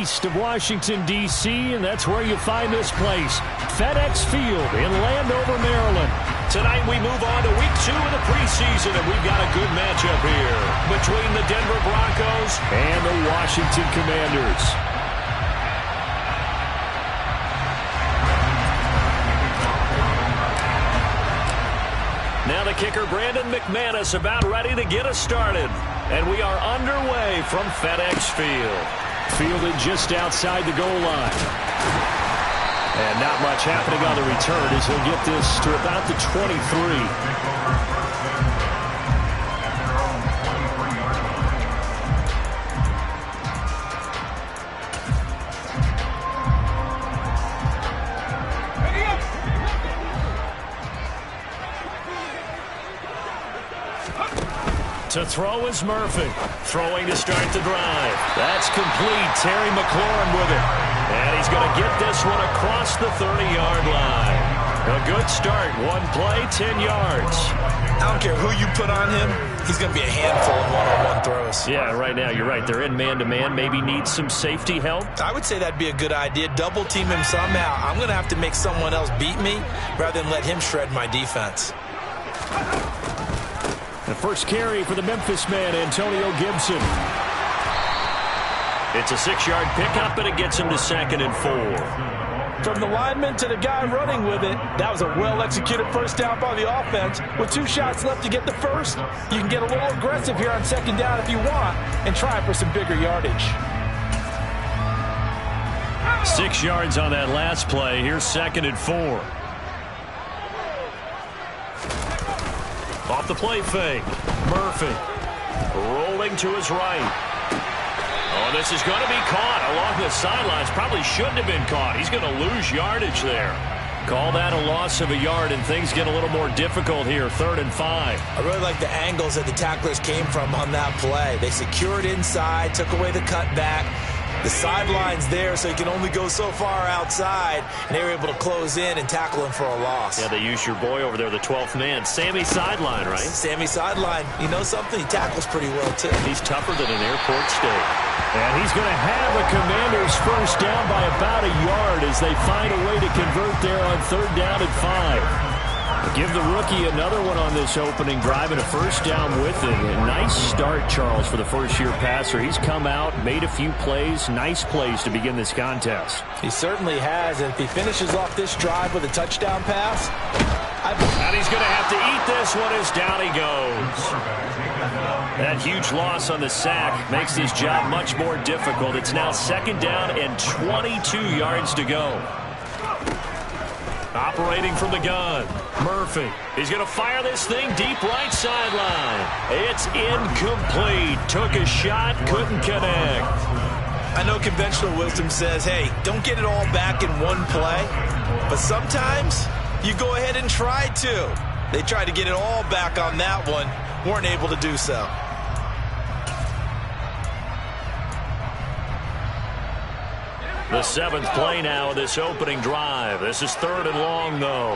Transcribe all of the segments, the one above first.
east of Washington, D.C., and that's where you find this place, FedEx Field in Landover, Maryland. Tonight we move on to week 2 of the preseason, and we've got a good matchup here between the Denver Broncos and the Washington Commanders. Now the kicker, Brandon McManus, about ready to get us started. And we are underway from FedEx Field. Fielded just outside the goal line. And not much happening on the return as he'll get this to about the 23. To throw is Murphy. Throwing to start the drive. That's complete. Terry McLaurin with it. And he's going to get this one across the 30-yard line. A good start. One play, 10 yards. I don't care who you put on him. He's going to be a handful of one-on-one throws. Yeah, right now you're right. They're in man-to-man. Maybe need some safety help. I would say that'd be a good idea. Double team him somehow. I'm going to have to make someone else beat me rather than let him shred my defense. The first carry for the Memphis man, Antonio Gibson. It's a 6-yard pickup, and it gets him to 2nd and 4. From the lineman to the guy running with it, that was a well-executed first down by the offense. With 2 shots left to get the first, you can get a little aggressive here on 2nd down if you want and try for some bigger yardage. 6 yards on that last play. Here's 2nd and 4. Off the play fake. Murphy rolling to his right. Oh, this is going to be caught along the sidelines. Probably shouldn't have been caught. He's going to lose yardage there. Call that a loss of a yard, and things get a little more difficult here. 3rd and 5. I really like the angles that the tacklers came from on that play. They secured inside, took away the cutback. The sideline's there, so he can only go so far outside, and they were able to close in and tackle him for a loss. Yeah, they used your boy over there, the 12th man, Sammy Sideline, right? Sammy Sideline. You know something? He tackles pretty well, too. He's tougher than an airport steak. And he's going to have a Commanders first down by about a yard as they find a way to convert there on 3rd down and 5. Give the rookie another one on this opening drive and a first down with it. A nice start, Charles, for the first-year passer. He's come out, made a few plays, nice plays to begin this contest. He certainly has. And if he finishes off this drive with a touchdown pass, and he's going to have to eat this one as down he goes. That huge loss on the sack makes his job much more difficult. It's now 2nd down and 22 yards to go. Operating from the gun, Murphy. He's going to fire this thing deep right sideline. It's incomplete. Took a shot, couldn't connect. I know conventional wisdom says, hey, don't get it all back in one play. But sometimes you go ahead and try to. They tried to get it all back on that one. Weren't able to do so. The 7th play now of this opening drive. This is 3rd and long, though.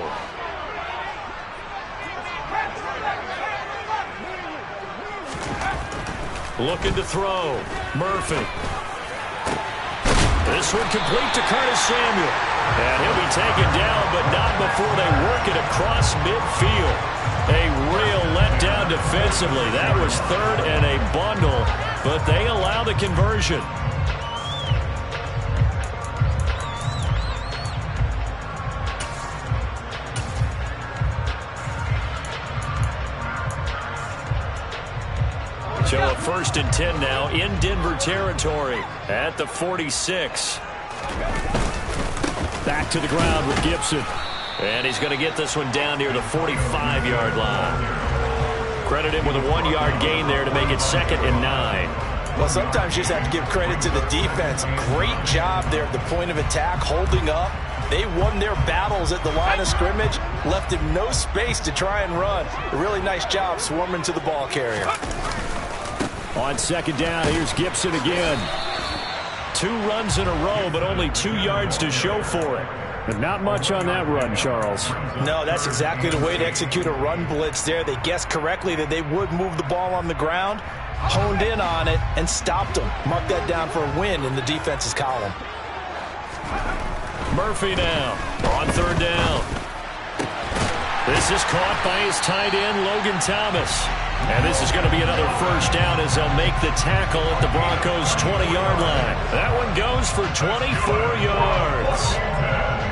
Looking to throw. Murphy. This one complete to Curtis Samuel. And he'll be taken down, but not before they work it across midfield. A real letdown defensively. That was 3rd and a bundle, but they allow the conversion. So a 1st and 10 now in Denver territory at the 46. Back to the ground with Gibson. And he's going to get this one down near the 45-yard line. Credit him with a 1-yard gain there to make it 2nd and 9. Well, sometimes you just have to give credit to the defense. Great job there at the point of attack, holding up. They won their battles at the line of scrimmage, left him no space to try and run. A really nice job swarming to the ball carrier. On 2nd down, here's Gibson again. 2 runs in a row, but only 2 yards to show for it. And not much on that run, Charles. No, that's exactly the way to execute a run blitz there. They guessed correctly that they would move the ball on the ground. honed in on it and stopped them. Mark that down for a win in the defense's column. Murphy now on third down. This is caught by his tight end, Logan Thomas. And this is going to be another first down as they'll make the tackle at the Broncos' 20-yard line. That one goes for 24 yards.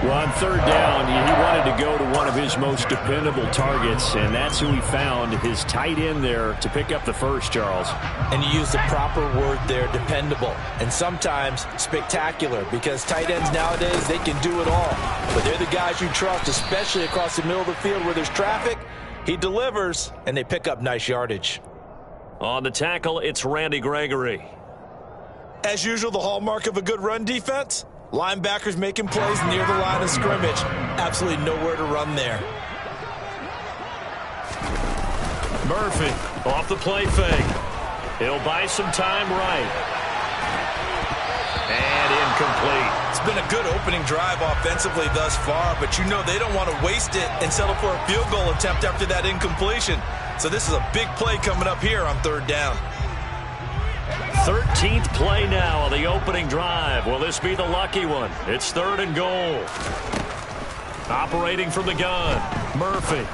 Well, on third down, he wanted to go to one of his most dependable targets, and that's who he found, his tight end there, to pick up the first, Charles. And you use the proper word there, dependable, and sometimes spectacular, because tight ends nowadays, they can do it all. But they're the guys you trust, especially across the middle of the field where there's traffic. He delivers, and they pick up nice yardage. On the tackle, it's Randy Gregory. As usual, the hallmark of a good run defense, linebackers making plays near the line of scrimmage. Absolutely nowhere to run there. Murphy off the play fake. He'll buy some time right. And incomplete. It's been a good opening drive offensively thus far, but you know they don't want to waste it and settle for a field goal attempt after that incompletion. So this is a big play coming up here on third down. 13th play now on the opening drive. Will this be the lucky one? It's third and goal. Operating from the gun, Murphy.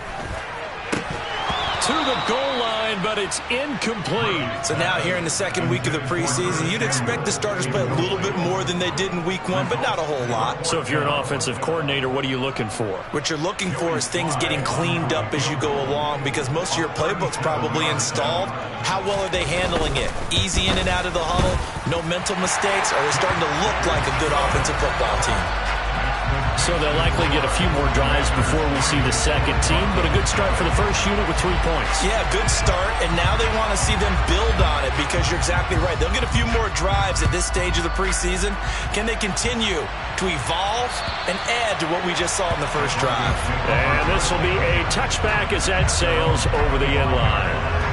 To the goal line, but it's incomplete. So now here in the second week of the preseason, you'd expect the starters to play a little bit more than they did in week one, but not a whole lot. So if you're an offensive coordinator, what are you looking for? What you're looking for is things getting cleaned up as you go along, because most of your playbook's probably installed. How well are they handling it? Easy in and out of the huddle, no mental mistakes, or are they starting to look like a good offensive football team? So they'll likely get a few more drives before we see the second team, but a good start for the first unit with 3 points. Yeah, good start, and now they want to see them build on it, because you're exactly right. They'll get a few more drives at this stage of the preseason. Can they continue to evolve and add to what we just saw in the first drive? And this will be a touchback as that sails over the end line.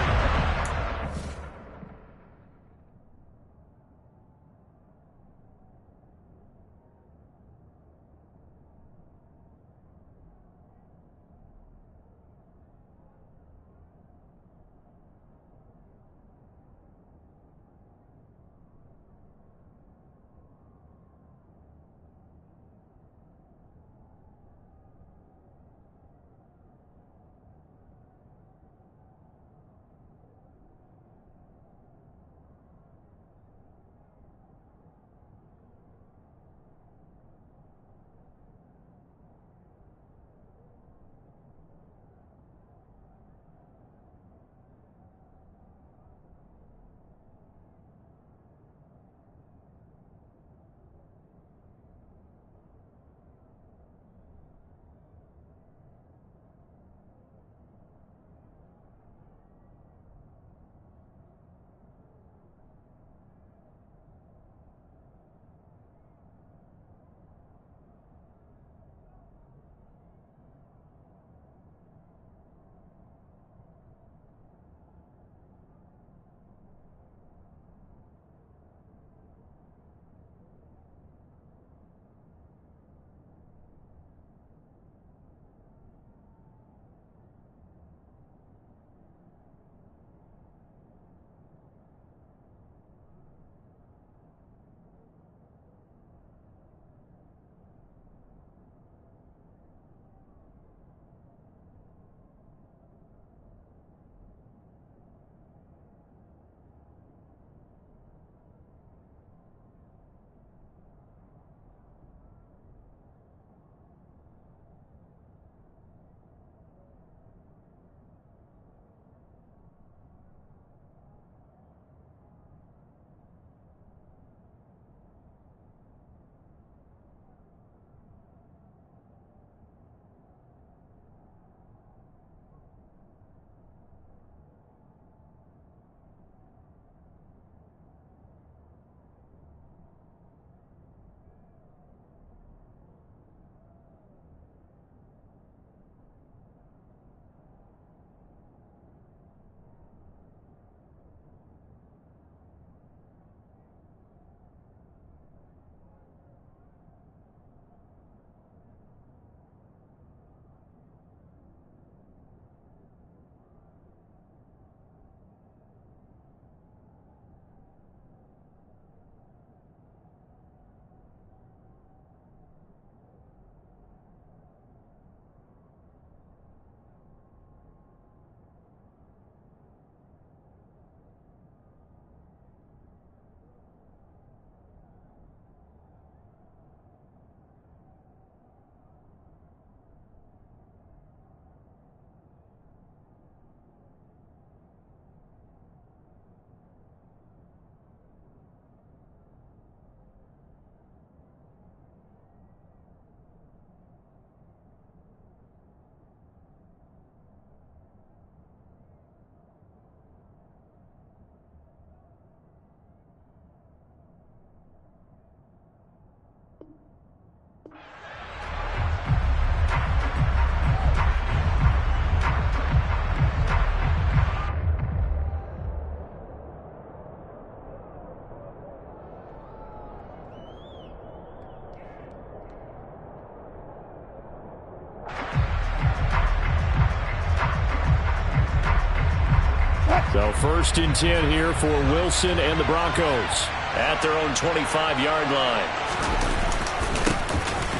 So 1st and 10 here for Wilson and the Broncos at their own 25-yard line.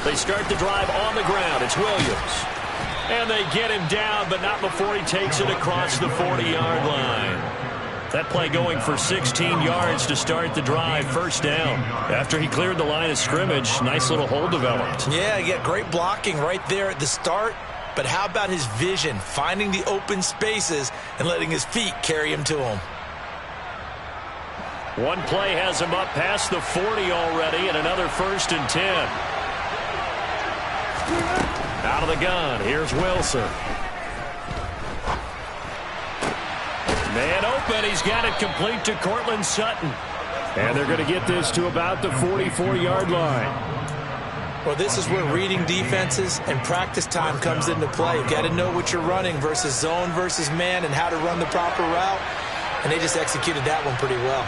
They start the drive on the ground. It's Williams. And they get him down, but not before he takes it across the 40-yard line. That play going for 16 yards to start the drive. 1st down. After he cleared the line of scrimmage, nice little hole developed. Yeah, great blocking right there at the start. But how about his vision, finding the open spaces and letting his feet carry him to him? One play has him up past the 40 already, and another 1st and 10. Out of the gun, here's Wilson. Man open, he's got it complete to Cortland Sutton. And they're going to get this to about the 44-yard line. Well, this is where reading defenses and practice time comes into play. You've got to know what you're running versus zone versus man and how to run the proper route. And they just executed that one pretty well.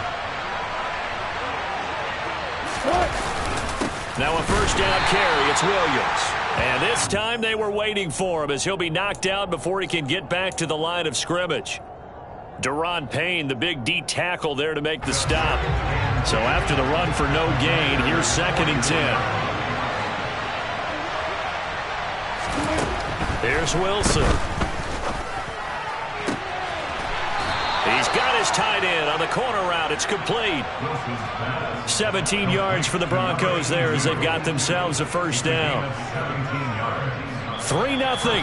Now a 1st down carry. It's Williams. And this time they were waiting for him as he'll be knocked down before he can get back to the line of scrimmage. Deron Payne, the big D tackle there to make the stop. So after the run for no gain, here's 2nd and 10. Here's Wilson. He's got his tight end on the corner route. It's complete. 17 yards for the Broncos there as they've got themselves a 1st down. 3-0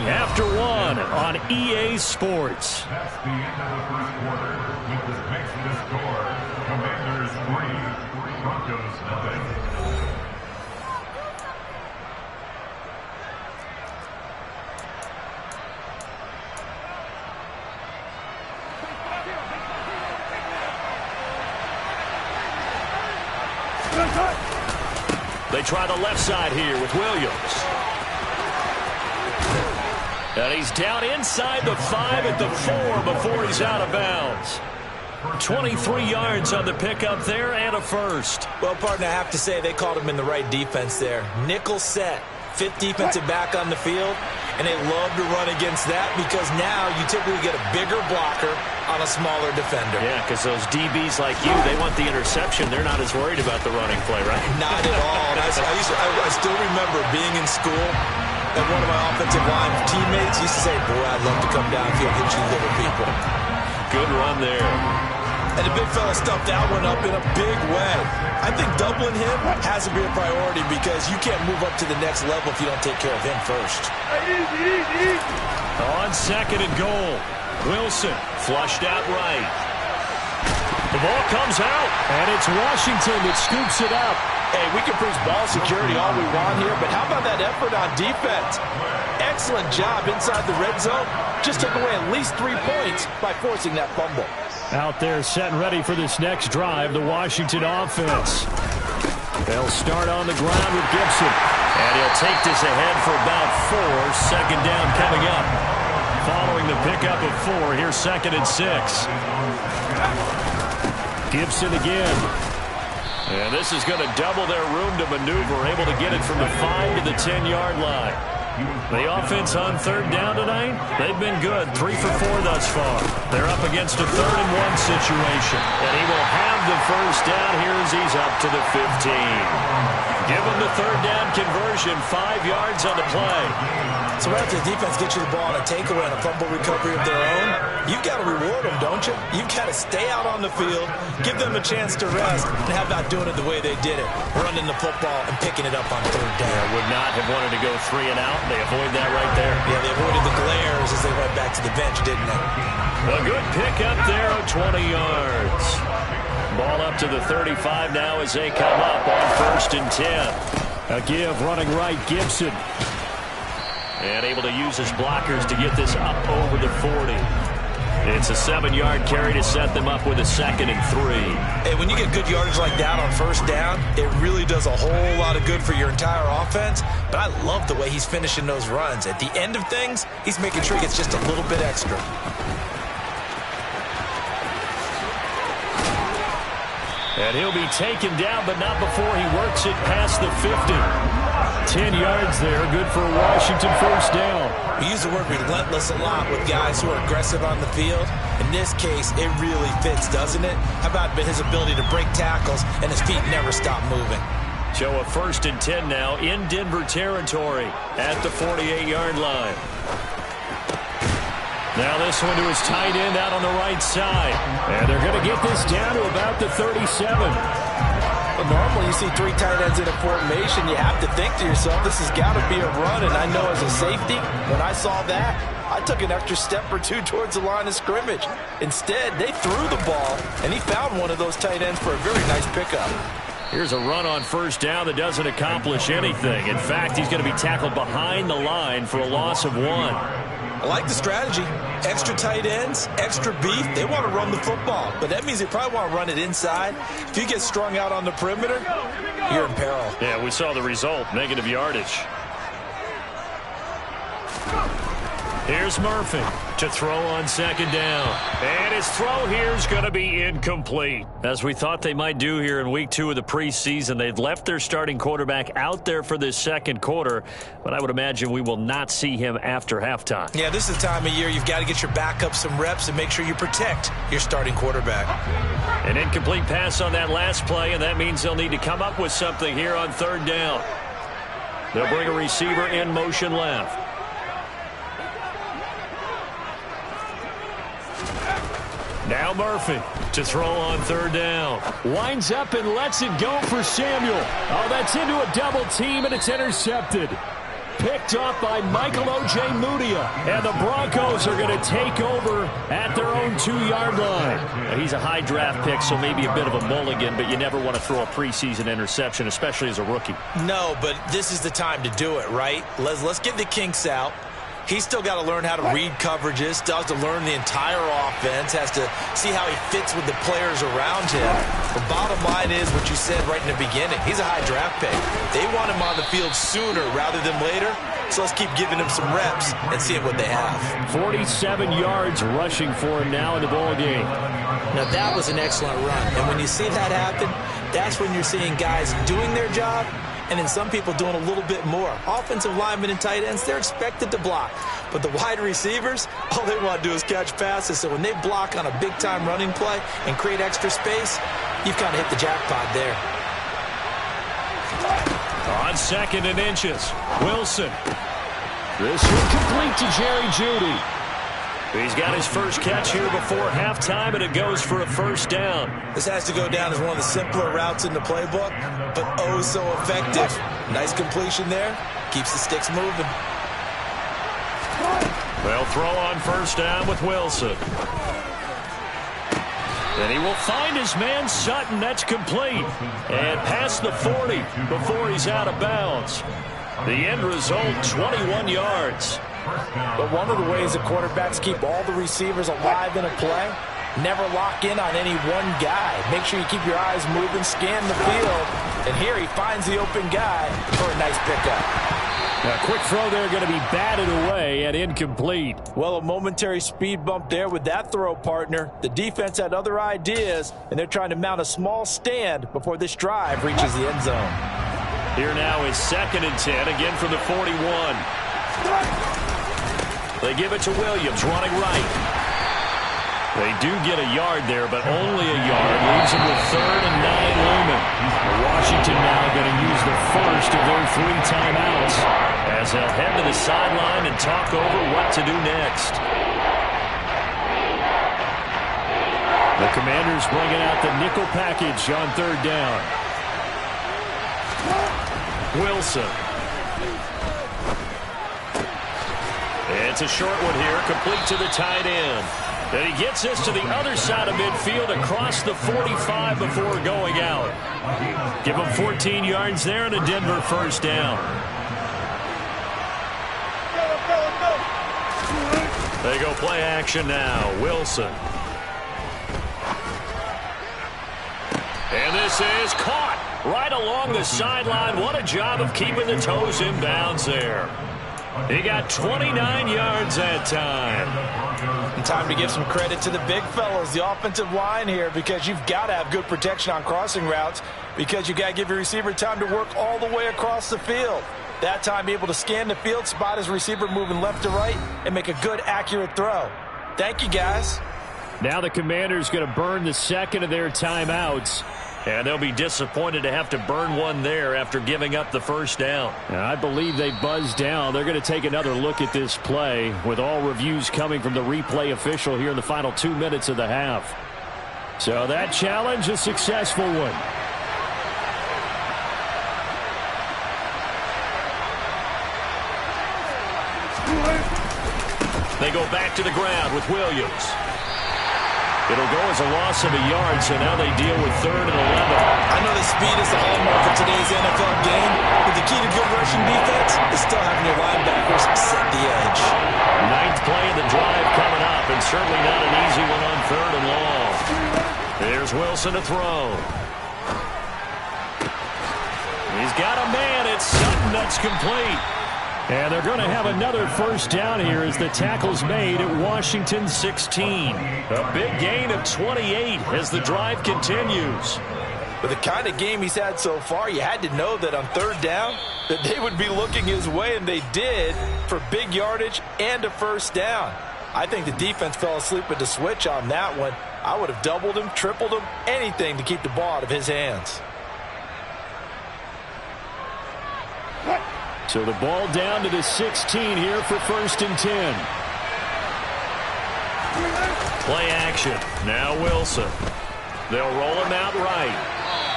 after 1 on EA Sports. That's the end of the first quarter. With this makes the score. Commanders 3, Broncos nothing. They try the left side here with Williams. And he's down inside the 5 at the 4 before he's out of bounds. 23 yards on the pickup there and a 1st. Well, partner, I have to say they called him in the right defense there. Nickel set. 5th defensive back on the field. And they love to run against that because now you typically get a bigger blocker on a smaller defender. Yeah, because those DBs like you, they want the interception. They're not as worried about the running play, right? Not at all. And I still remember being in school, and one of my offensive line teammates used to say, boy, I'd love to come downfield and hit you little people. Good run there. And the big fella stuffed that one up in a big way. I think doubling him has to be a priority because you can't move up to the next level if you don't take care of him first. On 2nd and goal, Wilson flushed out right. The ball comes out, and it's Washington that scoops it up. Hey, we can preach ball security all we want here, but how about that effort on defense? Excellent job inside the red zone. Just took away at least 3 points by forcing that fumble. Out there set and ready for this next drive, the Washington offense. They'll start on the ground with Gibson. And he'll take this ahead for about 4. 2nd down coming up. Following the pickup of 4, here's 2nd and 6. Gibson again. And this is going to double their room to maneuver, able to get it from the 5 to the 10-yard line. The offense on 3rd down tonight, they've been good. 3 for 4 thus far. They're up against a 3rd and 1 situation. And he will have the 1st down here as he's up to the 15. Give him the 3rd down conversion, 5 yards on the play. So right after the defense gets you the ball on a takeaway and a fumble recovery of their own, you've got to reward them, don't you? You've got to stay out on the field, give them a chance to rest, and how about doing it the way they did it, running the football and picking it up on 3rd down. Yeah, would not have wanted to go 3 and out. They avoid that right there. Yeah, they avoided the glares as they went back to the bench, didn't they? A good pickup there of 20 yards. Ball up to the 35 now as they come up on 1st and 10. A give running right, Gibson. And able to use his blockers to get this up over the 40. It's a 7-yard carry to set them up with a 2nd and 3. Hey, when you get good yardage like that on 1st down, it really does a whole lot of good for your entire offense. But I love the way he's finishing those runs. At the end of things, he's making sure he gets just a little bit extra. And he'll be taken down, but not before he works it past the 50. 10 yards there, good for a Washington first down. We use the word relentless a lot with guys who are aggressive on the field. In this case, it really fits, doesn't it? How about his ability to break tackles and his feet never stop moving? So a 1st and 10 now in Denver territory at the 48-yard line. Now this one to his tight end out on the right side. And they're going to get this down to about the 37. Well, normally you see 3 tight ends in a formation, you have to think to yourself, this has got to be a run. And I know as a safety, when I saw that, I took an extra step or two towards the line of scrimmage. Instead, they threw the ball, and he found one of those tight ends for a very nice pickup. Here's a run on first down that doesn't accomplish anything. In fact, he's going to be tackled behind the line for a loss of 1. I like the strategy. Extra tight ends, extra beef. They want to run the football, but that means they probably want to run it inside. If you get strung out on the perimeter, you're in peril. Yeah, we saw the result, negative yardage. Here's Murphy to throw on 2nd down. And his throw here is going to be incomplete. As we thought they might do here in week 2 of the preseason, they've left their starting quarterback out there for this 2nd quarter, but I would imagine we will not see him after halftime. Yeah, this is the time of year you've got to get your backup some reps and make sure you protect your starting quarterback. An incomplete pass on that last play, and that means they'll need to come up with something here on 3rd down. They'll bring a receiver in motion left. Now Murphy to throw on 3rd down. Winds up and lets it go for Samuel. Oh, that's into a double team, and it's intercepted. Picked off by Michael O.J. Mudia. And the Broncos are going to take over at their own 2-yard line. Now, he's a high draft pick, so maybe a bit of a mulligan, but you never want to throw a preseason interception, especially as a rookie. No, but this is the time to do it, right? Let's get the kinks out. He's still got to learn how to read coverages, still has to learn the entire offense, has to see how he fits with the players around him. The bottom line is what you said right in the beginning. He's a high draft pick. They want him on the field sooner rather than later, so let's keep giving him some reps and seeing what they have. 47 yards rushing for him now in the ball game. Now, that was an excellent run, and when you see that happen, that's when you're seeing guys doing their job, and then some people doing a little bit more. Offensive linemen and tight ends, they're expected to block. But the wide receivers, all they want to do is catch passes. So when they block on a big-time running play and create extra space, you've kind of hit the jackpot there. On 2nd and inches, Wilson. This one complete to Jerry Jeudy. He's got his first catch here before halftime, and it goes for a 1st down. This has to go down as one of the simpler routes in the playbook, but oh so effective. Nice completion there. Keeps the sticks moving. They'll throw on 1st down with Wilson. And he will find his man Sutton. That's complete. And past the 40 before he's out of bounds. The end result, 21 yards. But one of the ways the quarterbacks keep all the receivers alive in a play, never lock in on any one guy. Make sure you keep your eyes moving, scan the field, and here he finds the open guy for a nice pickup. A quick throw there going to be batted away and incomplete. Well, a momentary speed bump there with that throw, partner. The defense had other ideas, and they're trying to mount a small stand before this drive reaches the end zone. Here now is 2nd and 10, again from the 41. They give it to Williams, running right. They do get a yard there, but only a yard. Leaves them with 3rd and 9 looming. Washington now going to use the first of their 3 timeouts as they'll head to the sideline and talk over what to do next. The Commanders bringing out the nickel package on 3rd down. Wilson. It's a short one here, complete to the tight end. And he gets this to the other side of midfield across the 45 before going out. Give him 14 yards there and a Denver 1st down. They go play action now. Wilson. And this is caught right along the sideline. What a job of keeping the toes in bounds there. He got 29 yards that time. And time to give some credit to the big fellas, the offensive line here, because you've got to have good protection on crossing routes because you've got to give your receiver time to work all the way across the field. That time, be able to scan the field, spot his receiver moving left to right, and make a good, accurate throw. Thank you, guys. Now the Commanders going to burn the second of their timeouts. And they'll be disappointed to have to burn one there after giving up the first down. I believe they buzzed down. They're going to take another look at this play with all reviews coming from the replay official here in the final 2 minutes of the half. So that challenge, a successful one. They go back to the ground with Williams. It'll go as a loss of a yard, so now they deal with 3rd and 11. I know the speed is the hallmark of today's NFL game, but the key to good rushing defense is still having your linebackers set the edge. 9th play of the drive coming up, and certainly not an easy one on 3rd and long. There's Wilson to throw. He's got a man. It's Sutton that's complete. And they're going to have another first down here as the tackle's made at Washington 16. A big gain of 28 as the drive continues. With the kind of game he's had so far, you had to know that on 3rd down that they would be looking his way, and they did, for big yardage and a first down. I think the defense fell asleep at the switch on that one. I would have doubled him, tripled him, anything to keep the ball out of his hands. So the ball down to the 16 here for 1st and 10. Play action. Now Wilson. They'll roll him out right.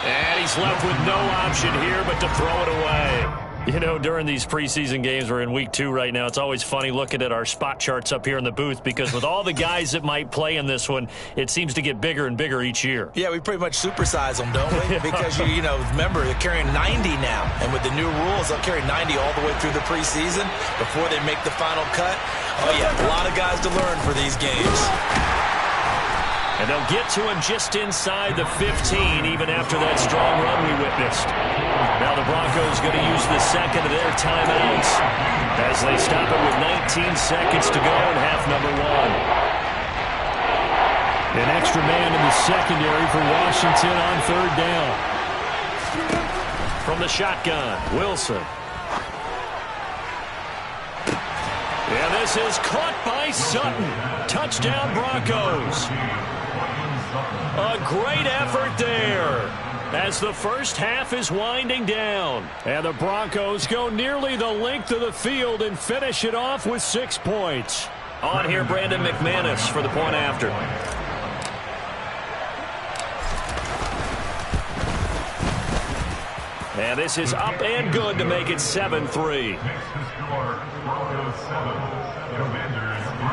And he's left with no option here but to throw it away. You know, during these preseason games, we're in week 2 right now, it's always funny looking at our spot charts up here in the booth because with all the guys that might play in this one, it seems to get bigger and bigger each year. Yeah, we pretty much supersize them, don't we? Because, you know, remember, they're carrying 90 now. And with the new rules, they'll carry 90 all the way through the preseason before they make the final cut. Oh, yeah, a lot of guys to learn for these games. And they'll get to him just inside the 15, even after that strong run we witnessed. Now the Broncos going to use the second of their timeouts as they stop it with 19 seconds to go in half number 1. An extra man in the secondary for Washington on 3rd down. From the shotgun, Wilson. And this is caught by Sutton. Touchdown Broncos. A great effort there as the first half is winding down. And the Broncos go nearly the length of the field and finish it off with 6 points. On here, Brandon McManus for the point after. And this is up and good to make it 7-3. Next to score, Broncos 7, Commanders 3.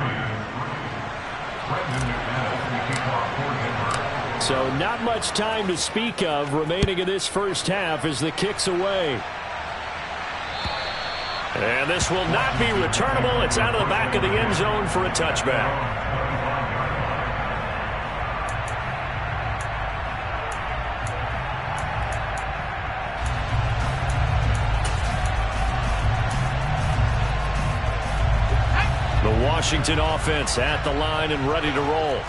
Brandon McManus, the kickoff for Denver. So not much time to speak of remaining in this first half as the kick's away. And this will not be returnable. It's out of the back of the end zone for a touchback. The Washington offense at the line and ready to roll.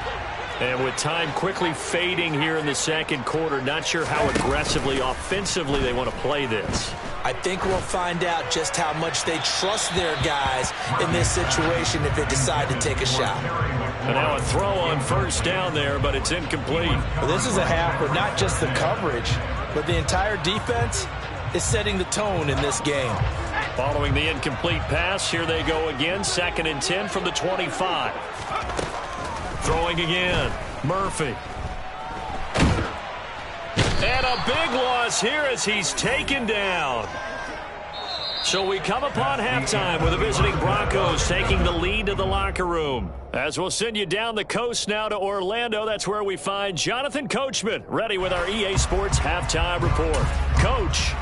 And with time quickly fading here in the second quarter, not sure how aggressively, offensively they want to play this. I think we'll find out just how much they trust their guys in this situation if they decide to take a shot. And now a throw on first down there, but it's incomplete. Well, this is a half where not just the coverage, but the entire defense is setting the tone in this game. Following the incomplete pass, here they go again. 2nd and 10 from the 25. Throwing again, Murphy. And a big loss here as he's taken down. So we come upon halftime with the visiting Broncos taking the lead to the locker room. As we'll send you down the coast now to Orlando, that's where we find Jonathan Coachman ready with our EA Sports halftime report. Coach.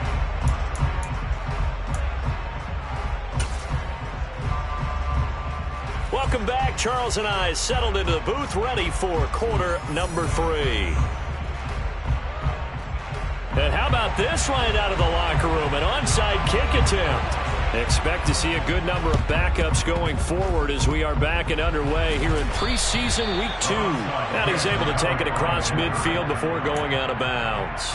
Welcome back. Charles and I settled into the booth ready for quarter number 3. And how about this right out of the locker room? An onside kick attempt. Expect to see a good number of backups going forward as we are back and underway here in preseason week 2. And he's able to take it across midfield before going out of bounds.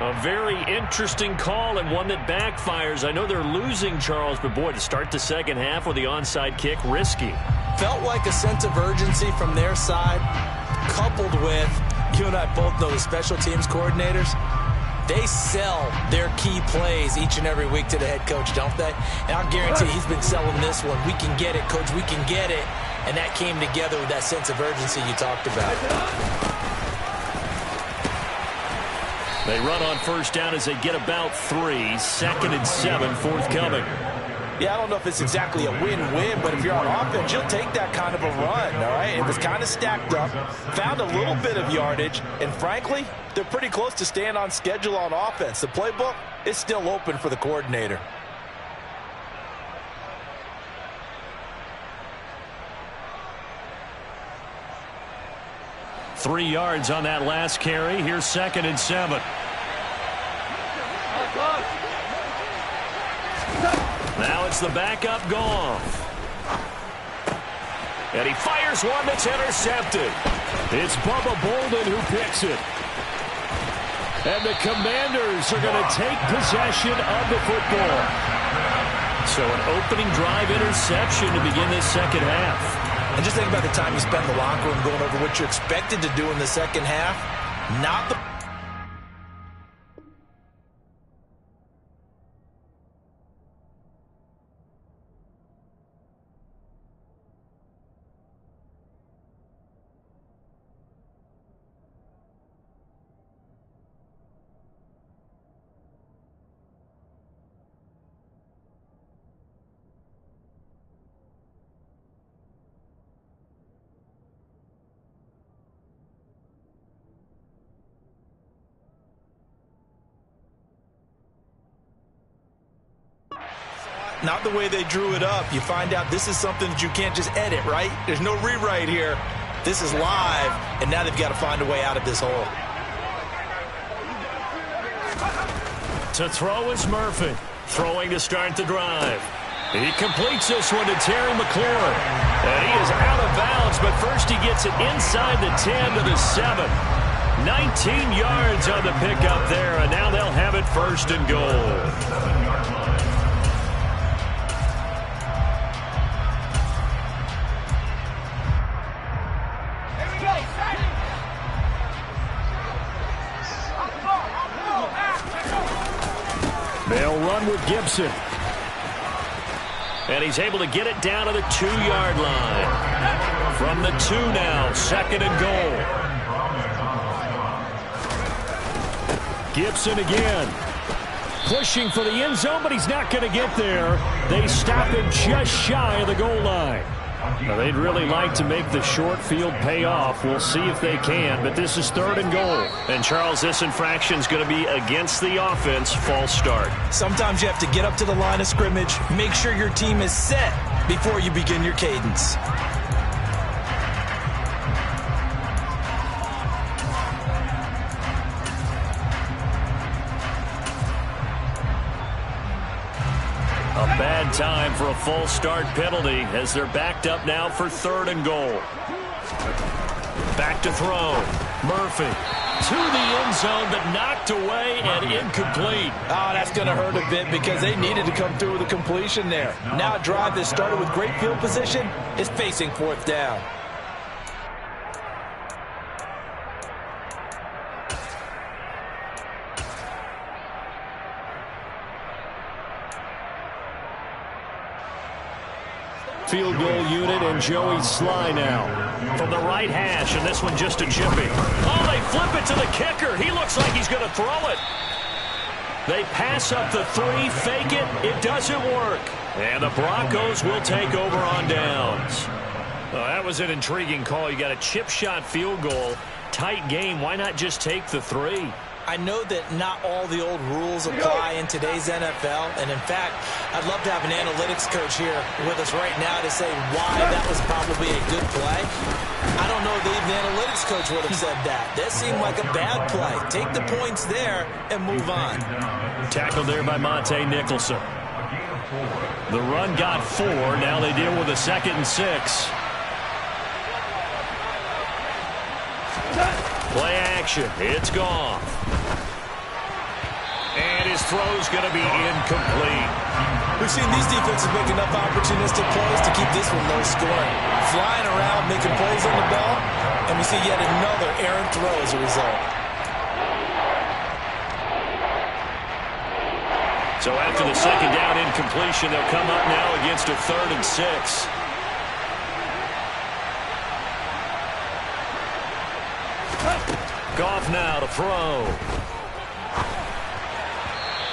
A very interesting call and one that backfires. I know they're losing, Charles, but boy, to start the second half with the onside kick, risky. Felt like a sense of urgency from their side, coupled with, you and I both know the special teams coordinators, they sell their key plays each and every week to the head coach, don't they? And I'll guarantee he's been selling this one. We can get it, coach, we can get it. And that came together with that sense of urgency you talked about. They run on first down as they get about 3. 2nd and 7 forthcoming. Yeah, I don't know if it's exactly a win-win, but if you're on offense, you'll take that kind of a run, all right? It was kind of stacked up, found a little bit of yardage, and frankly, they're pretty close to staying on schedule on offense. The playbook is still open for the coordinator. Three yards on that last carry. Here's 2nd and 7. Now it's the backup Goff. And he fires one that's intercepted. It's Bubba Bolden who picks it. And the Commanders are going to take possession of the football. So an opening drive interception to begin this second half. And just think about the time you spend in the locker room going over what you're expected to do in the second half. Not the... Not the way they drew it up. You find out this is something that you can't just edit, right? There's no rewrite here. This is live, and now they've got to find a way out of this hole. To throw is Murphy. Throwing to start the drive. He completes this one to Terry McLaurin. And he is out of bounds, but first he gets it inside the 10 to the 7. 19 yards on the pickup there, and now they'll have it 1st and goal. They'll run with Gibson. And he's able to get it down to the 2-yard line. From the 2 now, 2nd and goal. Gibson again. Pushing for the end zone, but he's not going to get there. They stop him just shy of the goal line. Now, they'd really like to make the short field pay off. We'll see if they can, but this is 3rd and goal. And, Charles, this infraction is going to be against the offense. False start. Sometimes you have to get up to the line of scrimmage, make sure your team is set before you begin your cadence. A bad time for a false start penalty as they're backed up now for 3rd and goal. Back to throw. Murphy to the end zone, but knocked away and incomplete. Oh, that's going to hurt a bit because they needed to come through with a completion there. Now a drive that started with great field position is facing 4th down. Field goal unit and Joey Sly now. From the right hash, and this one just a chippy. Oh, they flip it to the kicker. He looks like he's going to throw it. They pass up the 3, fake it. It doesn't work. And the Broncos will take over on downs. Well, that was an intriguing call. You got a chip shot field goal. Tight game. Why not just take the 3? I know that not all the old rules apply in today's NFL, and in fact, I'd love to have an analytics coach here with us right now to say why that was probably a good play. I don't know if the analytics coach would have said that. That seemed like a bad play. Take the points there and move on. Tackled there by Monte Nicholson. The run got 4. Now they deal with a 2nd and 6. Play action. It's gone. And his throw's going to be incomplete. We've seen these defenses make enough opportunistic plays to keep this one low scoring. Flying around, making plays on the ball, and we see yet another errant throw as a result. So after the 2nd down incompletion, they'll come up now against a 3rd and 6. Goff now to throw.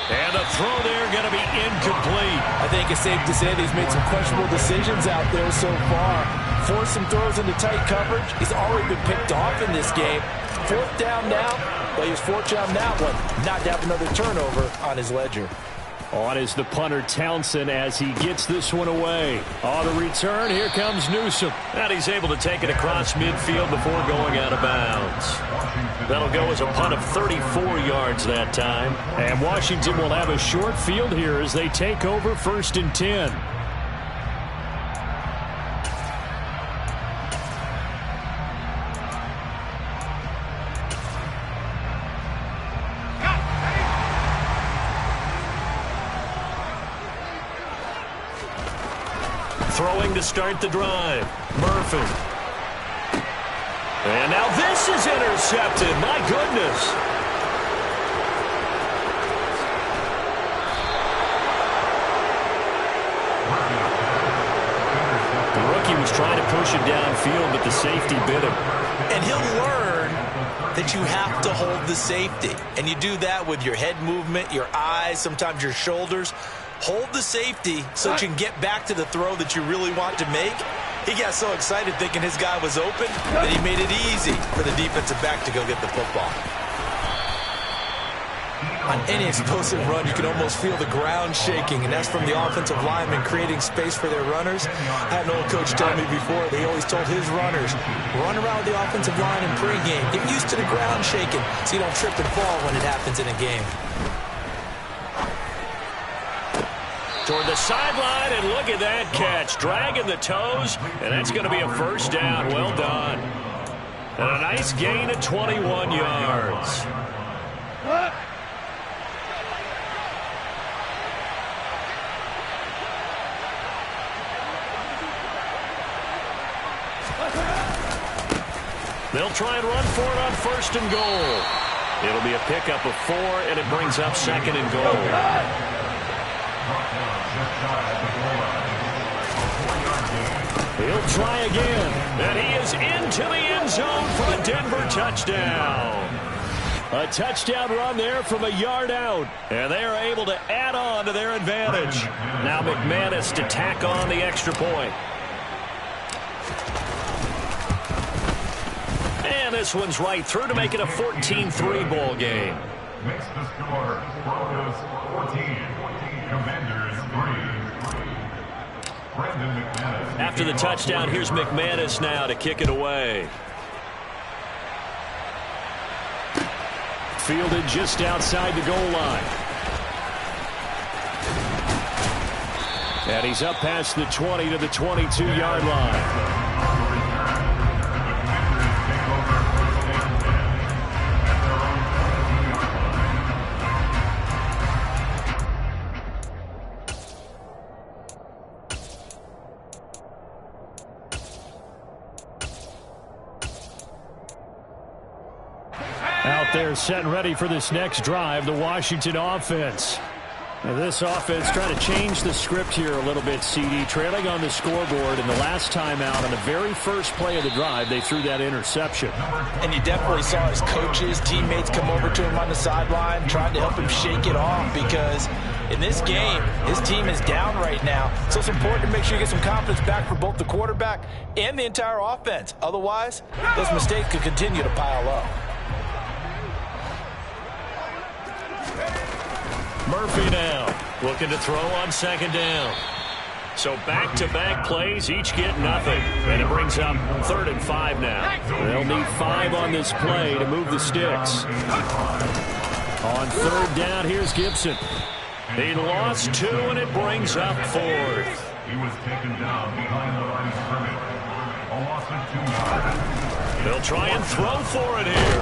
And the throw there going to be incomplete. I think it's safe to say that he's made some questionable decisions out there so far. Forced some throws into tight coverage. He's already been picked off in this game. 4th down now. Well, he was fortunate on that one not to have another turnover on his ledger. On is the punter Townsend as he gets this one away. On the return, here comes Newsom. And he's able to take it across midfield before going out of bounds. That'll go as a punt of 34 yards that time. And Washington will have a short field here as they take over 1st and 10. Throwing to start the drive. Murphy. And now this is intercepted. My goodness. The rookie was trying to push it downfield, but the safety bit him. And he'll learn that you have to hold the safety. And you do that with your head movement, your eyes, sometimes your shoulders. Hold the safety so that you can get back to the throw that you really want to make. He got so excited thinking his guy was open that he made it easy for the defensive back to go get the football. On any explosive run, you can almost feel the ground shaking, and that's from the offensive linemen creating space for their runners. I had an old coach tell me before, they always told his runners, run around with the offensive line in pregame. Get used to the ground shaking so you don't trip and fall when it happens in a game. Toward the sideline, and look at that catch. Dragging the toes, and that's going to be a 1st down. Well done. And a nice gain of 21 yards. They'll try and run for it on 1st and goal. It'll be a pickup of 4, and it brings up 2nd and goal. He'll try again, and he is into the end zone for a Denver touchdown. A touchdown run there from a yard out, and they are able to add on to their advantage. Now McManus to tack on the extra point. And this one's right through to make it a 14-3 ball game. Makes the score Broncos 14, Commanders 3. After the touchdown, here's McManus now to kick it away. Fielded just outside the goal line. And he's up past the 20 to the 22-yard line. Out there set and ready for this next drive, the Washington offense. Now this offense trying to change the script here a little bit, CD. Trailing on the scoreboard, and the last time out on the very first play of the drive, they threw that interception. And you definitely saw his coaches, teammates come over to him on the sideline, trying to help him shake it off, because in this game, his team is down right now. So it's important to make sure you get some confidence back for both the quarterback and the entire offense. Otherwise, those mistakes could continue to pile up. Murphy now looking to throw on 2nd down. So back-to-back plays, each get nothing. And it brings up 3rd and 5 now. They'll need 5 on this play to move the sticks. On 3rd down, here's Gibson. He lost 2, and it brings up 4th. He was taken down behind the line of scrimmage. A loss of 2 yards. They'll try and throw for it here.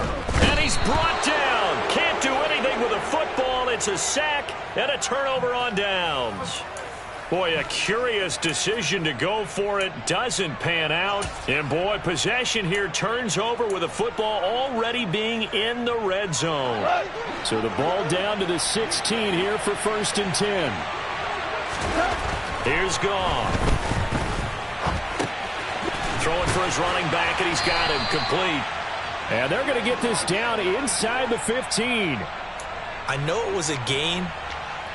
And he's brought down. Can't do anything with a football. It's a sack and a turnover on downs. Boy, a curious decision to go for it. Doesn't pan out. And, boy, possession here turns over with a football already being in the red zone. So the ball down to the 16 here for 1st and 10. Here's Goff. Throwing for his running back, and he's got him complete. And they're going to get this down inside the 15. I know it was a gain,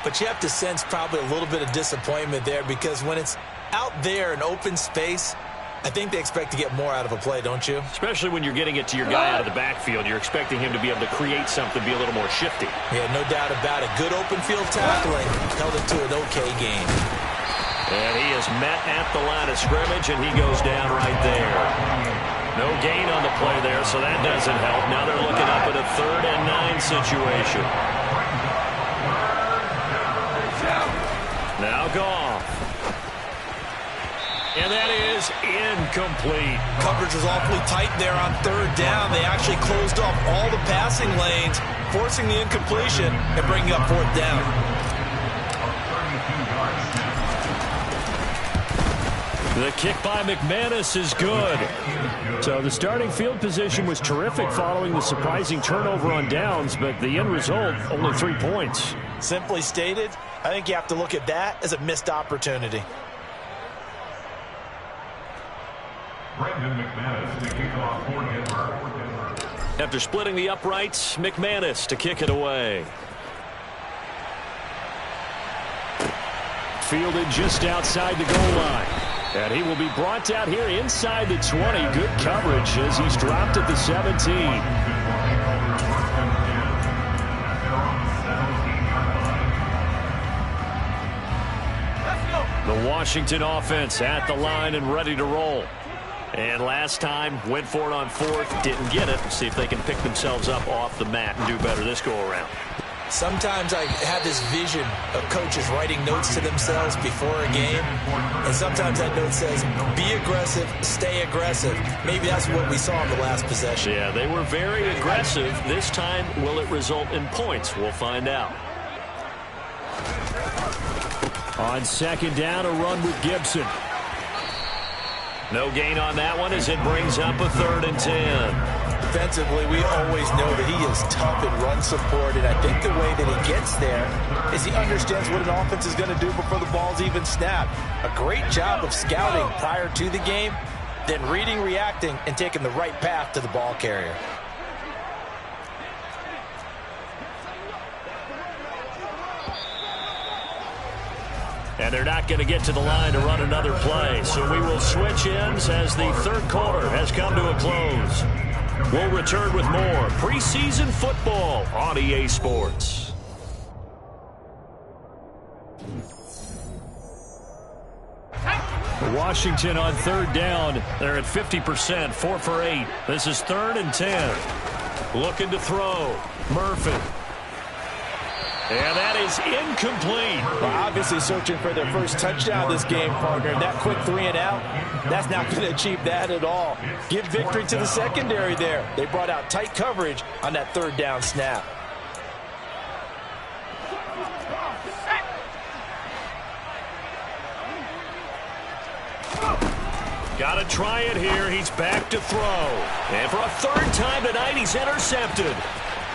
but you have to sense probably a little bit of disappointment there, because when it's out there in open space, I think they expect to get more out of a play, don't you? Especially when you're getting it to your guy out of the backfield. You're expecting him to be able to create something, be a little more shifty. Yeah, no doubt about it. Good open field tackling. Held it to an okay game. And he is met at the line of scrimmage, and he goes down right there. No gain on the play there, so that doesn't help. Now they're looking up at a 3rd and 9 situation. Now Goff. And that is incomplete. Coverage was awfully tight there on 3rd down. They actually closed off all the passing lanes, forcing the incompletion and bringing up 4th down. The kick by McManus is good. So the starting field position was terrific following the surprising turnover on downs, but the end result, only 3 points. Simply stated, I think you have to look at that as a missed opportunity. Brendan McManus to kick off for Denver. After splitting the uprights, McManus to kick it away. Fielded just outside the goal line. And he will be brought down here inside the 20. Good coverage as he's dropped at the 17. The Washington offense at the line and ready to roll. And last time, went for it on 4th, didn't get it. See if they can pick themselves up off the mat and do better this go-around. Sometimes I have this vision of coaches writing notes to themselves before a game, and sometimes that note says, be aggressive, stay aggressive. Maybe that's what we saw in the last possession. Yeah, they were very aggressive. This time, will it result in points? We'll find out. On 2nd down, a run with Gibson. No gain on that one as it brings up a 3rd and 10. Defensively, we always know that he is tough in run support, and I think the way that he gets there is he understands what an offense is going to do before the ball's even snapped. A great job of scouting prior to the game, then reading, reacting, and taking the right path to the ball carrier. And they're not going to get to the line to run another play, so we will switch ends as the 3rd quarter has come to a close. We'll return with more preseason football on EA Sports. Washington on 3rd down. They're at 50%, 4 for 8. This is 3rd and 10. Looking to throw. Murphy. And that is incomplete. Well, obviously searching for their first touchdown this game, partner. That quick 3 and out, that's not going to achieve that at all. Give victory to the secondary there. They brought out tight coverage on that 3rd down snap. Got to try it here. He's back to throw. And for a 3rd time tonight, he's intercepted.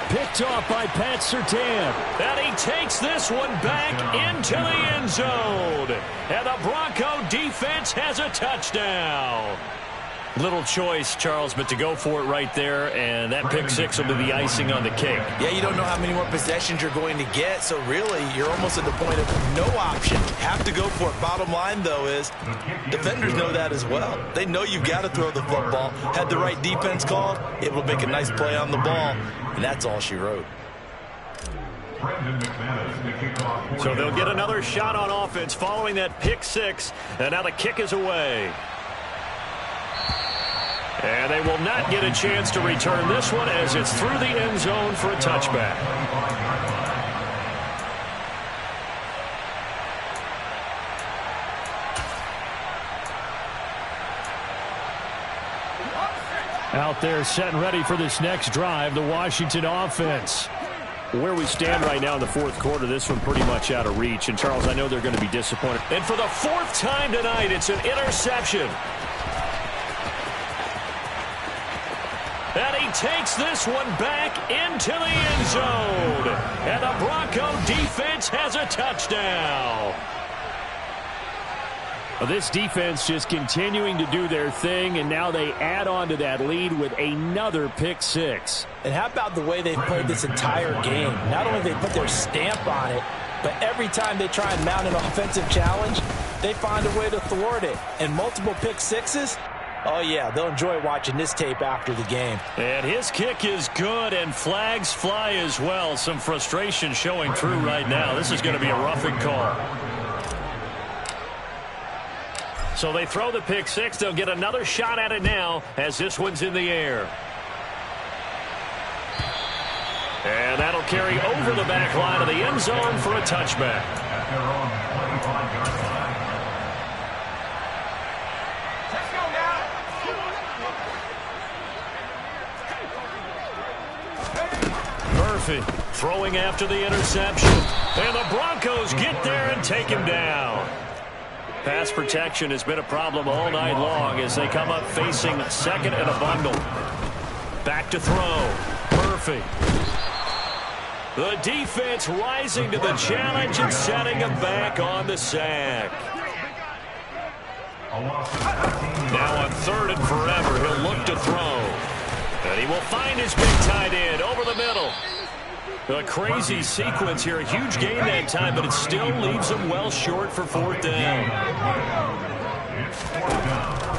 Picked off by Pat Surtain. And he takes this one back into the end zone. And the Bronco defense has a touchdown. Little choice, Charles, but to go for it right there, and that pick 6 will be the icing on the cake. Yeah, you don't know how many more possessions you're going to get, so really you're almost at the point of no option. Have to go for it. Bottom line, though, is defenders know that as well. They know you've got to throw the football. Had the right defense called, able to make a nice play on the ball, and that's all she wrote. So they'll get another shot on offense following that pick 6, and now the kick is away. And they will not get a chance to return this one as it's through the end zone for a touchback. Out there setting ready for this next drive, the Washington offense. Where we stand right now in the fourth quarter, this one pretty much out of reach. And, Charles, I know they're going to be disappointed. And for the fourth time tonight, it's an interception. And he takes this one back into the end zone. And the Bronco defense has a touchdown. Well, this defense just continuing to do their thing, and now they add on to that lead with another pick six. And how about the way they played this entire game? Not only they put their stamp on it, but every time they try and mount an offensive challenge, they find a way to thwart it. And multiple pick sixes, oh yeah, they'll enjoy watching this tape after the game. And his kick is good, and flags fly as well. Some frustration showing through right now. This is going to be a roughing call. So they throw the pick six. They'll get another shot at it now as this one's in the air. And that'll carry over the back line of the end zone for a touchback. Murphy throwing after the interception. And the Broncos get there and take him down. Pass protection has been a problem all night long as they come up facing second and a bundle. Back to throw. Murphy. The defense rising to the challenge and setting him back on the sack. Now on third and forever, he'll look to throw. And he will find his big tight end over the middle. A crazy sequence here. A huge gain that time, but it still leaves him well short for fourth down.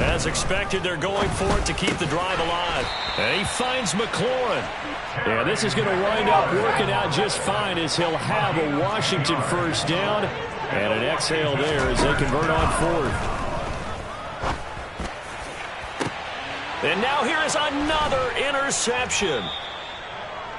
As expected, they're going for it to keep the drive alive. And he finds McLaurin. Yeah, this is going to wind up working out just fine as he'll have a Washington first down. And an exhale there as they convert on fourth. And now here is another interception.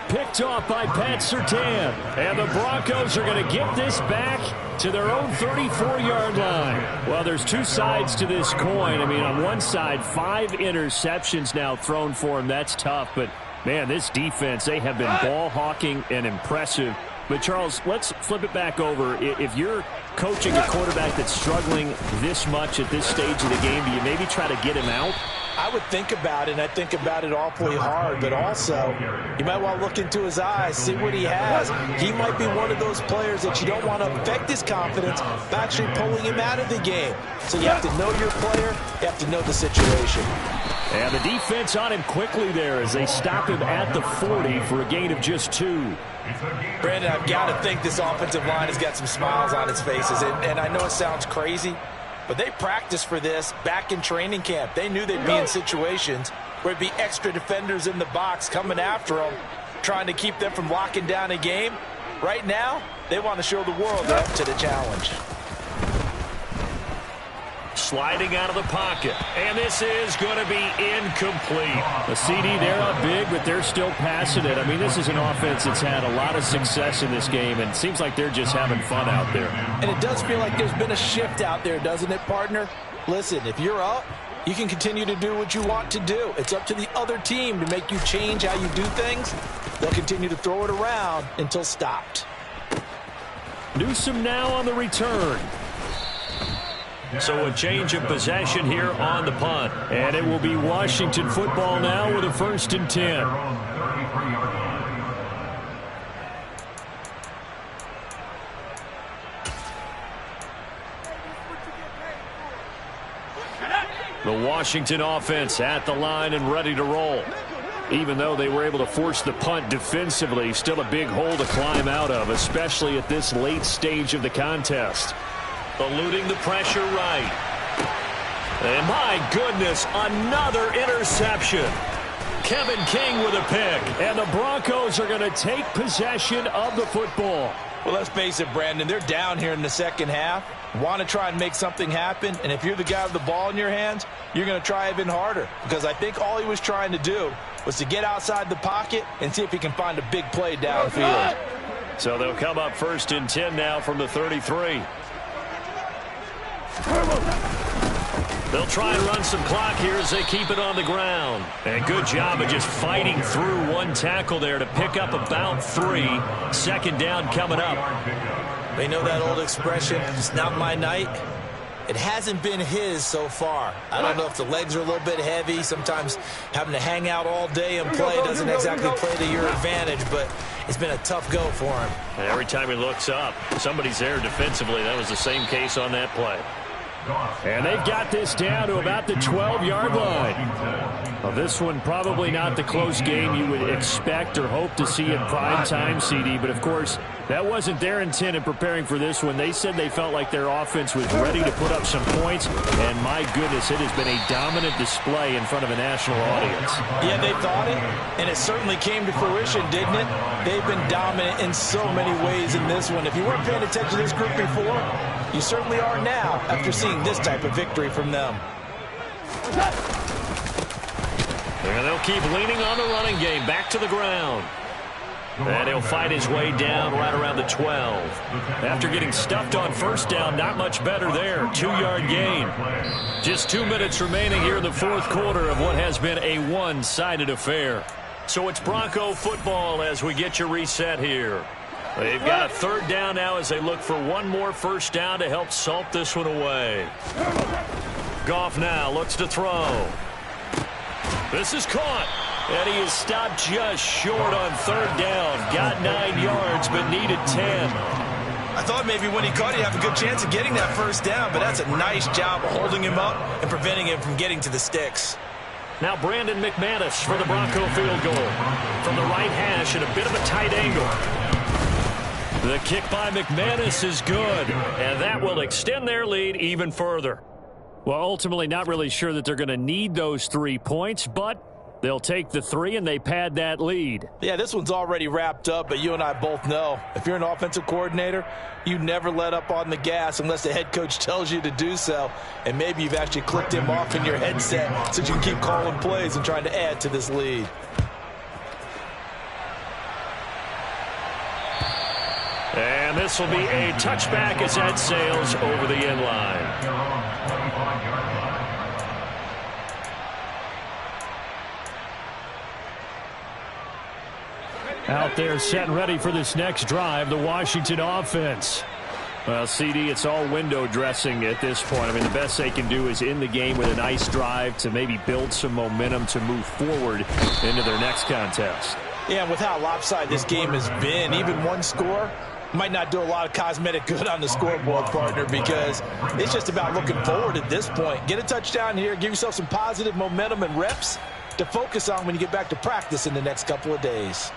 Picked off by Pat Surtain. And the Broncos are going to get this back to their own 34-yard line. Well, there's two sides to this coin. I mean, on one side, 5 interceptions now thrown for him. That's tough. But, man, this defense, they have been ball hawking and impressive. But, Charles, let's flip it back over. If you're coaching a quarterback that's struggling this much at this stage of the game, do you maybe try to get him out? I would think about it, and I think about it awfully hard, but also you might want to look into his eyes, see what he has. He might be one of those players that you don't want to affect his confidence by actually pulling him out of the game. So you have to know your player, you have to know the situation. And the defense on him quickly there as they stop him at the 40 for a gain of just 2. Brandon, I've got to think this offensive line has got some smiles on its faces, and I know it sounds crazy, but they practiced for this back in training camp. They knew they'd be in situations where it'd be extra defenders in the box coming after them, trying to keep them from locking down a game. Right now, they want to show the world they're up to the challenge. Sliding out of the pocket. And this is going to be incomplete. A CD, they're up big, but they're still passing it. I mean, this is an offense that's had a lot of success in this game, and it seems like they're just having fun out there. And it does feel like there's been a shift out there, doesn't it, partner? Listen, if you're up, you can continue to do what you want to do. It's up to the other team to make you change how you do things. They'll continue to throw it around until stopped. Newsome now on the return. So a change of possession here on the punt. And it will be Washington football now with a 1st and 10. The Washington offense at the line and ready to roll. Even though they were able to force the punt defensively, still a big hole to climb out of, especially at this late stage of the contest. Eluding the pressure right. And my goodness, another interception. Kevin King with a pick. And the Broncos are going to take possession of the football. Well, let's face it, Brandon, they're down here in the second half. Want to try and make something happen, and if you're the guy with the ball in your hands, you're going to try even harder. Because I think all he was trying to do was to get outside the pocket and see if he can find a big play downfield. So they'll come up 1st and 10 now from the 33. They'll try and run some clock here as they keep it on the ground. And good job of just fighting through one tackle there to pick up about 3. 2nd down coming up. They know that old expression, it's not my night. It hasn't been his so far. I don't know if the legs are a little bit heavy. Sometimes having to hang out all day and play doesn't exactly play to your advantage, but it's been a tough go for him. And every time he looks up, somebody's there defensively. That was the same case on that play. And they've got this down to about the 12-yard line. Well, this one probably not the close game you would expect or hope to see in prime time, CD. But, of course, that wasn't their intent in preparing for this one. They said they felt like their offense was ready to put up some points. And, my goodness, it has been a dominant display in front of a national audience. Yeah, they thought it, and it certainly came to fruition, didn't it? They've been dominant in so many ways in this one. If you weren't paying attention to this group before, you certainly are now after seeing this type of victory from them. And they'll keep leaning on the running game. Back to the ground. And he'll fight his way down right around the 12. After getting stuffed on 1st down, not much better there. 2-yard gain. Just 2 minutes remaining here in the 4th quarter of what has been a one-sided affair. So it's Bronco football as we get you reset here. They've got a 3rd down now as they look for one more 1st down to help salt this one away. Goff now looks to throw. This is caught. And he is stopped just short on 3rd down. Got 9 yards, but needed 10. I thought maybe when he caught it, he'd have a good chance of getting that 1st down, but that's a nice job of holding him up and preventing him from getting to the sticks. Now Brandon McManus for the Bronco field goal. From the right hash at a bit of a tight angle. The kick by McManus is good, and that will extend their lead even further. Well, ultimately not really sure that they're going to need those 3 points, but they'll take the 3 and they pad that lead. Yeah, this one's already wrapped up, but you and I both know if you're an offensive coordinator, you never let up on the gas unless the head coach tells you to do so. And maybe you've actually clicked him off in your headset so you can keep calling plays and trying to add to this lead. And this will be a touchback as that sails over the end line. Out there set and ready for this next drive, the Washington offense. Well, CD, it's all window dressing at this point. I mean, the best they can do is in the game with a nice drive to maybe build some momentum to move forward into their next contest. Yeah, and with how lopsided this game has been, even one score might not do a lot of cosmetic good on the scoreboard, partner, because it's just about looking forward at this point. Get a touchdown here, give yourself some positive momentum and reps to focus on when you get back to practice in the next couple of days.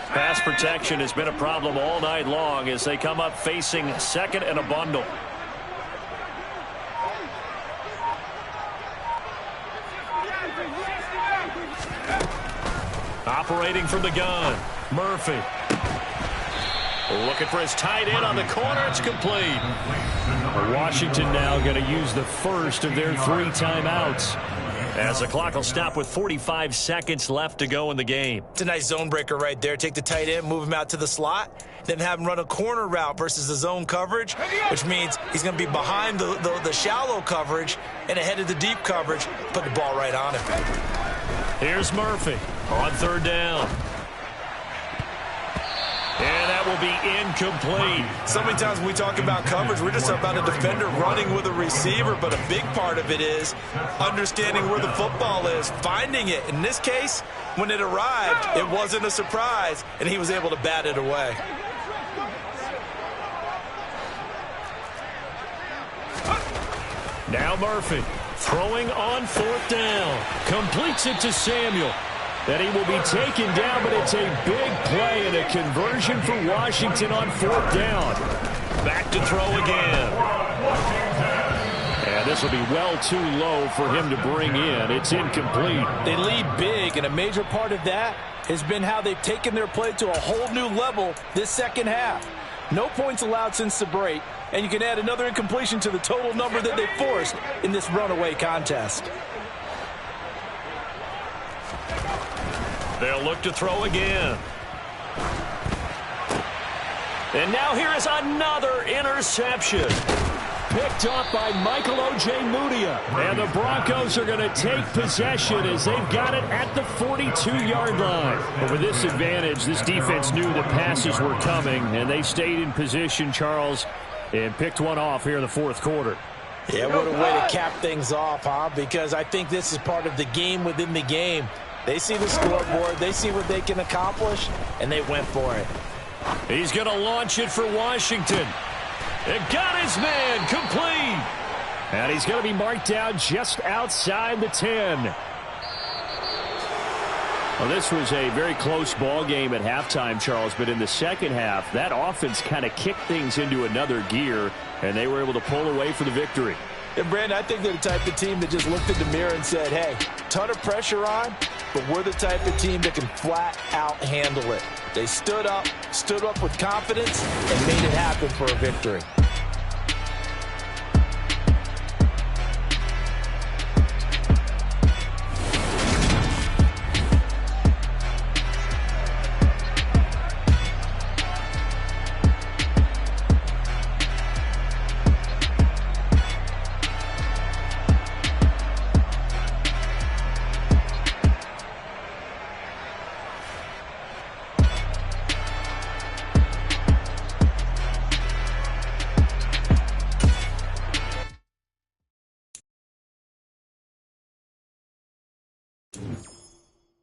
Pass protection has been a problem all night long as they come up facing 2nd and a bundle. Operating from the gun, Murphy. Looking for his tight end on the corner. It's complete. Washington now going to use the first of their 3 timeouts. As the clock will stop with 45 seconds left to go in the game. It's a nice zone breaker right there. Take the tight end, move him out to the slot, then have him run a corner route versus the zone coverage, which means he's going to be behind the shallow coverage and ahead of the deep coverage. Put the ball right on him. Here's Murphy on 3rd down. And that will be incomplete. So many times when we talk about coverage, we're just about a defender running with a receiver, but a big part of it is understanding where the football is, finding it. In this case, when it arrived, it wasn't a surprise, and he was able to bat it away. Now Murphy throwing on 4th down. Completes it to Samuel. That he will be taken down, but it's a big play and a conversion for Washington on 4th down. Back to throw again. And this will be well too low for him to bring in. It's incomplete. They lead big, and a major part of that has been how they've taken their play to a whole new level this 2nd half. No points allowed since the break, and you can add another incompletion to the total number that they forced in this runaway contest. They'll look to throw again. And now here is another interception. Picked off by Michael Ojemudia. And the Broncos are going to take possession as they've got it at the 42-yard line. But with this advantage, this defense knew that passes were coming, and they stayed in position, Charles, and picked one off here in the fourth quarter. Yeah, what a way to cap things off, huh? Because I think this is part of the game within the game. They see the scoreboard, they see what they can accomplish, and they went for it. He's going to launch it for Washington. It got his man complete. And he's going to be marked down just outside the 10. Well, this was a very close ball game at halftime, Charles, but in the second half, that offense kind of kicked things into another gear, and they were able to pull away for the victory. And, Brandon, I think they're the type of team that just looked in the mirror and said, hey, ton of pressure on, but we're the type of team that can flat out handle it. They stood up with confidence, and made it happen for a victory.